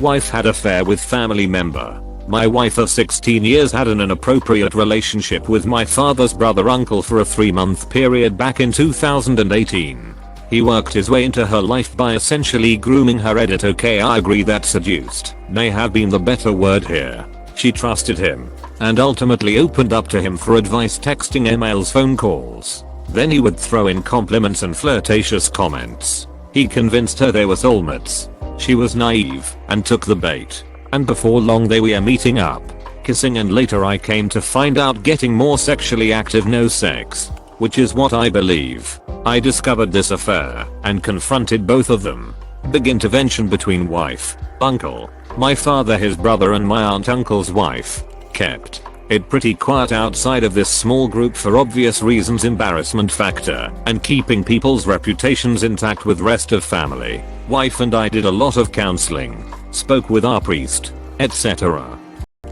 Wife had affair with family member. My wife of 16 years had an inappropriate relationship with my father's brother uncle for a 3-month period back in 2018. He worked his way into her life by essentially grooming her. Okay, I agree that seduced may have been the better word here. She trusted him and ultimately opened up to him for advice, texting, emails, phone calls. Then he would throw in compliments and flirtatious comments. He convinced her they were soulmates. She was naive and took the bait. And before long they were meeting up, kissing, and later I came to find out getting more sexually active. No sex, which is what I believe. I discovered this affair and confronted both of them. Big intervention between wife, uncle, my father, his brother, and my aunt uncle's wife. Kept it pretty quiet outside of this small group for obvious reasons, embarrassment factor and keeping people's reputations intact with rest of family. Wife and I did a lot of counseling, spoke with our priest, etc.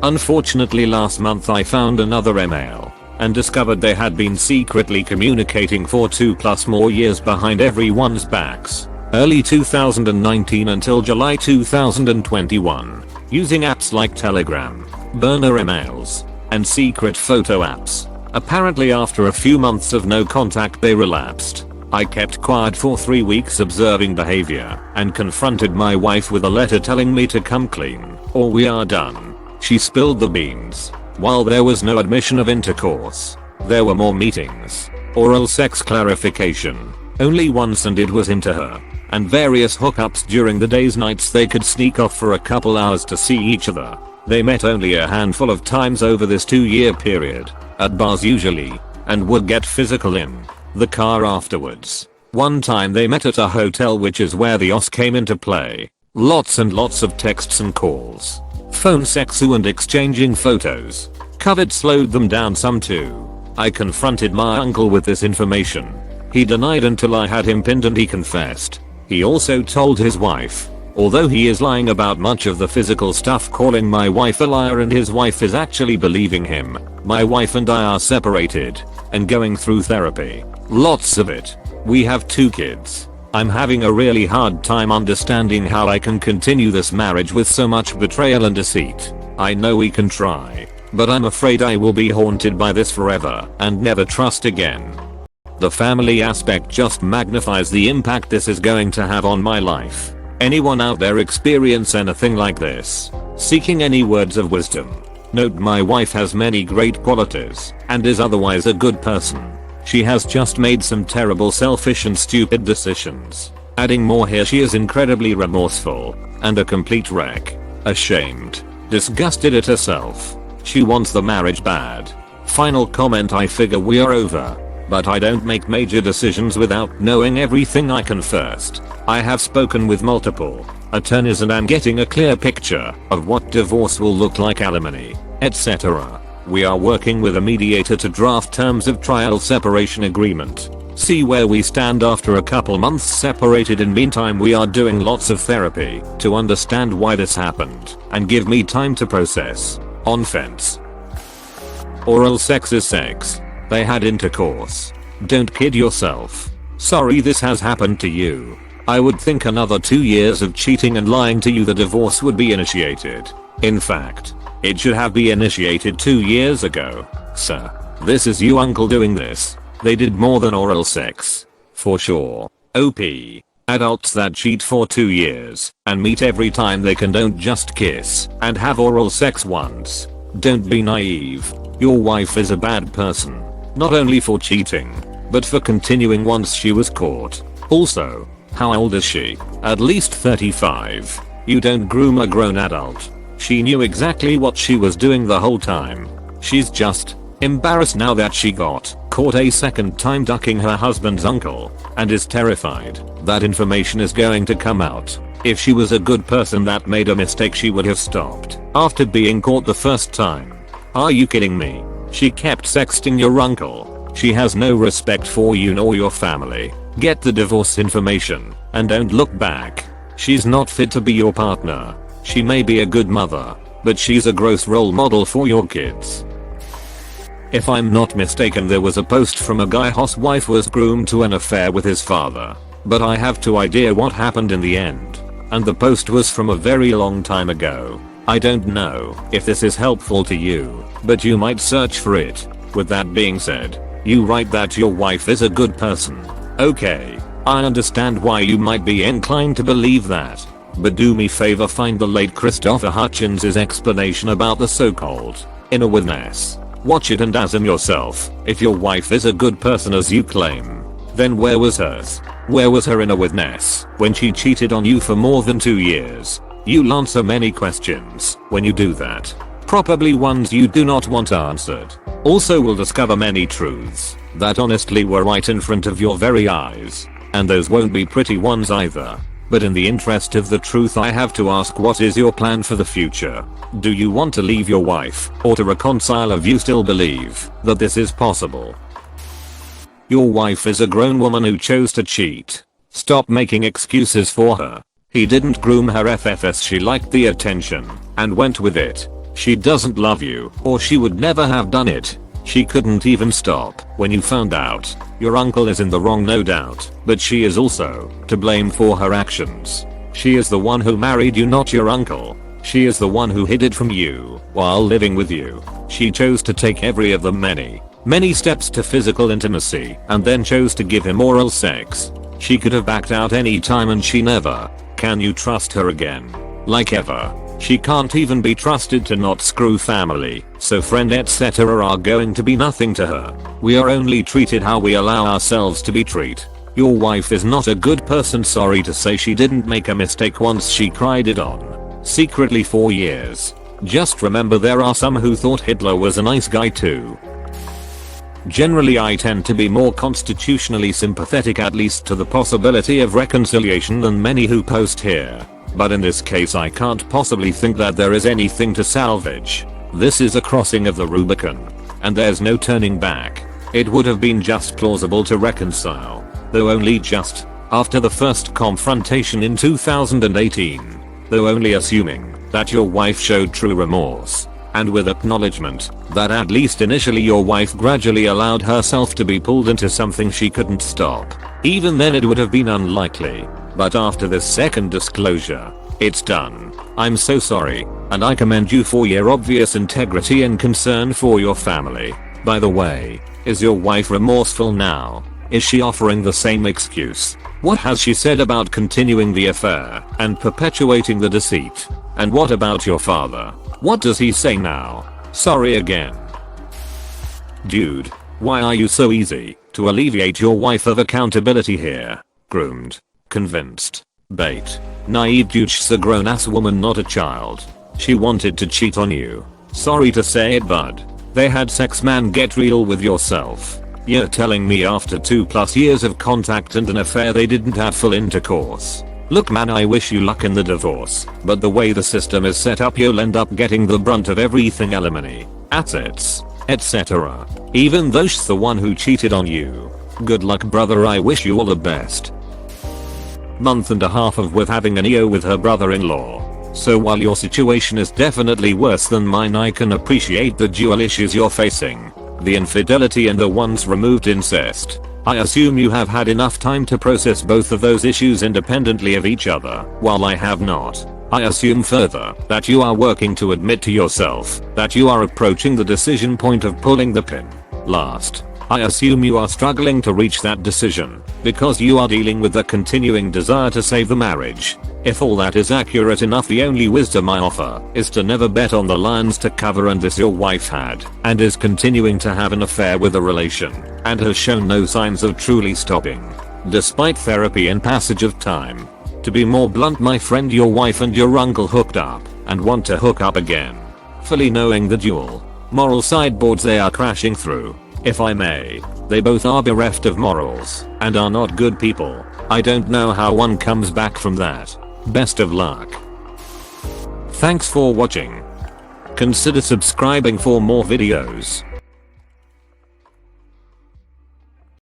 Unfortunately last month I found another email and discovered they had been secretly communicating for 2+ more years behind everyone's backs. Early 2019 until July 2021, using apps like Telegram, burner emails, and secret photo apps. Apparently after a few months of no contact they relapsed. I kept quiet for 3 weeks observing behavior and confronted my wife with a letter telling me to come clean or we are done. She spilled the beans. While there was no admission of intercourse, there were more meetings, oral sex clarification, only once, and it was into her, and various hookups during the days. Nights they could sneak off for a couple hours to see each other. They met only a handful of times over this 2-year period, at bars usually, and would get physical in the car afterwards. One time they met at a hotel, which is where the OS came into play. Lots and lots of texts and calls, phone sex and exchanging photos. COVID slowed them down some too. I confronted my uncle with this information. He denied until I had him pinned and he confessed. He also told his wife, although he is lying about much of the physical stuff, calling my wife a liar, and his wife is actually believing him. My wife and I are separated and going through therapy. Lots of it. We have 2 kids. I'm having a really hard time understanding how I can continue this marriage with so much betrayal and deceit. I know we can try, but I'm afraid I will be haunted by this forever and never trust again. The family aspect just magnifies the impact this is going to have on my life. Anyone out there experience anything like this? Seeking any words of wisdom? Note, my wife has many great qualities and is otherwise a good person. She has just made some terrible, selfish and stupid decisions. Adding more here, she is incredibly remorseful and a complete wreck. Ashamed, disgusted at herself. She wants the marriage bad. Final comment, I figure we are over, but I don't make major decisions without knowing everything. I can first. I have spoken with multiple attorneys and am getting a clear picture of what divorce will look like, alimony, etc. We are working with a mediator to draft terms of trial separation agreement. See where we stand after a couple months separated. In meantime we are doing lots of therapy to understand why this happened and give me time to process. On fence. Oral sex is sex. They had intercourse. Don't kid yourself. Sorry this has happened to you. I would think another 2 years of cheating and lying to you, the divorce would be initiated. In fact, it should have been initiated 2 years ago. Sir, this is you uncle doing this. They did more than oral sex. For sure. OP. Adults that cheat for 2 years and meet every time they can don't just kiss and have oral sex once. Don't be naive. Your wife is a bad person. Not only for cheating, but for continuing once she was caught. Also, how old is she? At least 35. You don't groom a grown adult. She knew exactly what she was doing the whole time. She's just embarrassed now that she got caught a second time ducking her husband's uncle and is terrified that information is going to come out. If she was a good person that made a mistake, she would have stopped after being caught the first time. Are you kidding me? She kept sexting your uncle. She has no respect for you nor your family. Get the divorce information and don't look back. She's not fit to be your partner. She may be a good mother, but she's a gross role model for your kids. If I'm not mistaken, there was a post from a guy whose wife was groomed to an affair with his father, but I have no idea what happened in the end. and the post was from a very long time ago. I don't know if this is helpful to you, but you might search for it. With that being said, you write that your wife is a good person. Okay, I understand why you might be inclined to believe that. But do me favor, find the late Christopher Hitchens' explanation about the so-called inner witness. Watch it and ask yourself, if your wife is a good person as you claim, then where was hers? Where was her inner witness when she cheated on you for more than 2 years? You'll answer many questions when you do that. Probably ones you do not want answered. Also will discover many truths that honestly were right in front of your very eyes. And those won't be pretty ones either. But in the interest of the truth, I have to ask, what is your plan for the future? Do you want to leave your wife or to reconcile, if you still believe that this is possible? Your wife is a grown woman who chose to cheat. Stop making excuses for her. He didn't groom her FFS, she liked the attention and went with it. She doesn't love you, or she would never have done it. She couldn't even stop when you found out. Your uncle is in the wrong, no doubt, but she is also to blame for her actions. She is the one who married you, not your uncle. She is the one who hid it from you while living with you. She chose to take every of the many steps to physical intimacy and then chose to give him oral sex. She could have backed out any time and she never. Can you trust her again? Like ever? She can't even be trusted to not screw family, so friend etc. are going to be nothing to her. We are only treated how we allow ourselves to be treated. Your wife is not a good person, sorry to say. She didn't make a mistake once, she cried it on secretly for years. Just remember, there are some who thought Hitler was a nice guy too. Generally I tend to be more constitutionally sympathetic, at least to the possibility of reconciliation, than many who post here. But in this case I can't possibly think that there is anything to salvage. This is a crossing of the Rubicon, and there's no turning back. It would have been just plausible to reconcile, though only just, after the first confrontation in 2018. Though only assuming that your wife showed true remorse, and with acknowledgement that at least initially your wife gradually allowed herself to be pulled into something she couldn't stop. Even then it would have been unlikely. But after this second disclosure, it's done. I'm so sorry, and I commend you for your obvious integrity and concern for your family. By the way, is your wife remorseful now? Is she offering the same excuse? What has she said about continuing the affair and perpetuating the deceit? And what about your father? What does he say now? Sorry again. Dude, why are you so easy to alleviate your wife of accountability here? Groomed. Convinced. Bait. Naive douche's a grown ass woman, not a child. She wanted to cheat on you. Sorry to say it, bud. They had sex, man, get real with yourself. You're telling me after 2+ years of contact and an affair they didn't have full intercourse? Look man, I wish you luck in the divorce, but the way the system is set up you'll end up getting the brunt of everything, alimony, assets, etc. Even though she's the one who cheated on you. Good luck brother, I wish you all the best. Month and a half of with having an EO with her brother-in-law. So while your situation is definitely worse than mine, I can appreciate the dual issues you're facing. The infidelity and the once removed incest. I assume you have had enough time to process both of those issues independently of each other, while I have not. I assume further that you are working to admit to yourself that you are approaching the decision point of pulling the pin. Last, I assume you are struggling to reach that decision because you are dealing with the continuing desire to save the marriage. If all that is accurate enough, the only wisdom I offer is to never bet on the lions to cover, and this your wife had and is continuing to have an affair with a relation and has shown no signs of truly stopping, despite therapy and passage of time. To be more blunt, my friend, your wife and your uncle hooked up and want to hook up again, fully knowing the dual moral sideboards they are crashing through. If I may, they both are bereft of morals and are not good people. I don't know how one comes back from that. Best of luck. Thanks for watching. Consider subscribing for more videos.